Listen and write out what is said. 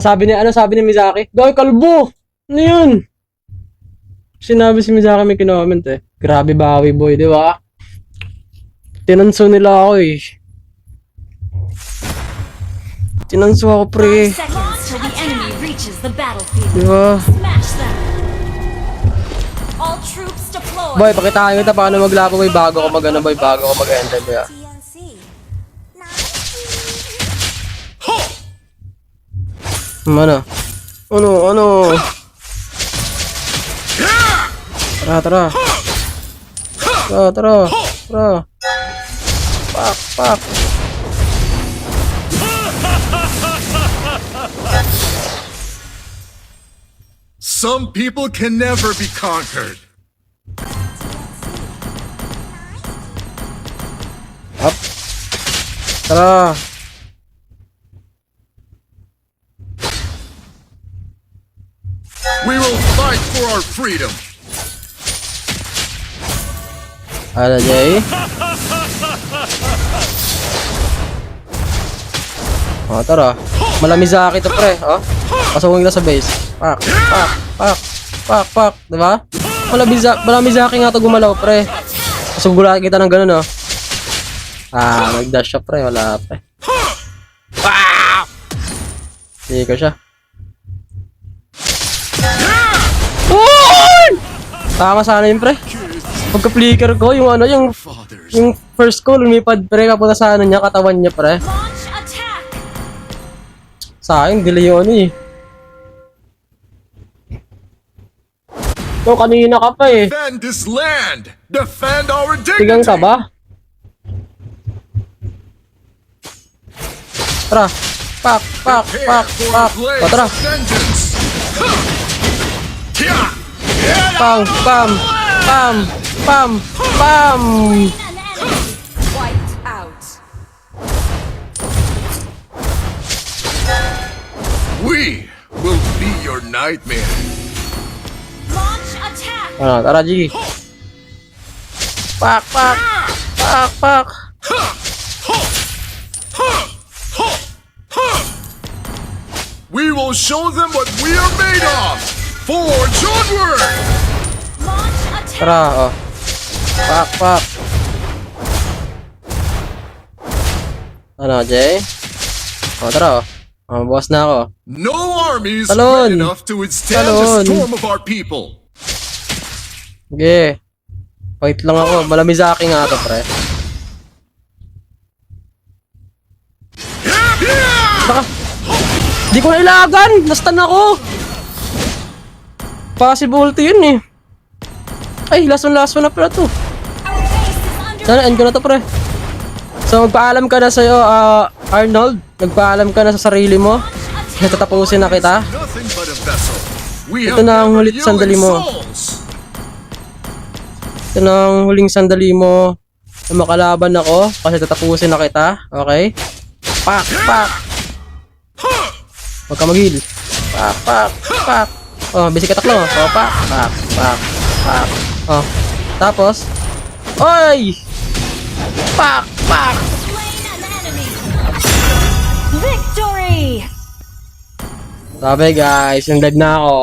Sabi ni Mizaki? Gawin kalbo! Ano yun? Sinabi si Mizaki may kinoment eh. Grabe bawi boy, di ba? Tinanso nila ako eh. Tinanso ako pre. 5 seconds till the enemy reaches the battlefield. Di ba? Smash them. All troops deployed. Boy, pakitaan kita paano maglapo boy bago ko mag-ano boy, bago ko mag-enter boy. Ano? Tara. Pak. Some people can never be conquered. Up. Tara. We will fight for our freedom. Ano, Jay? Oh, tara. Malamizaki to pre, oh. Pasungin na sa base. Pak. Diba? Malamizaki nga to gumalaw, pre. Pasugula kita ng ganun, oh. Nag-dash siya, pre. Wala, pre. Pak! Hindi ko siya. Uy! Tama sana yun, pre. Pagka-flicker ko, yung first ko, lumipad, pre. Kapunta sa ano niya, katawan niya, pre. Sa akin, delay yun eh. So, kanina ka pa eh. Defend this land. Defend our Tigang ka dignity. ba? Tara. Pak. Prepare for a blaze O, tara. of vengeance. Tia! Pam. Wiped out. We will be your nightmare. Launch attack. Tara, G. Pak. We will show them what we are made of. Forge onward. Launch attack. Tara, oh. Pak. Ano, Jay? O, tara, oh. Boss na ako. No army is Talon. great enough to withstand Talon. the storm of our people. Sige. Wait lang ako. Malamizaki nga to, pre. Baka. Di ko na ilagan. Nastan ako. Possibility yun eh. Ay, last one na pala to. Our base is under Sana, end ko na to, pre. So, magpaalam ka na sa'yo, Arnold. Magpaalam ka na sa sarili mo. Natatapusin na kita. Nothing but a vessel. We Ito have na ang never hulit sandali yielding mo. souls. Ito na ang huling sandali mo na makalaban ako kasi tatapusin na kita. Okay? Pak. Huwag ka mag-heal. Pak. Oh, basic attack lang. Oh, pak. Oh. Tapos. Oy! Pak. slain an enemy. Victory. Sabi guys, yung live na ako.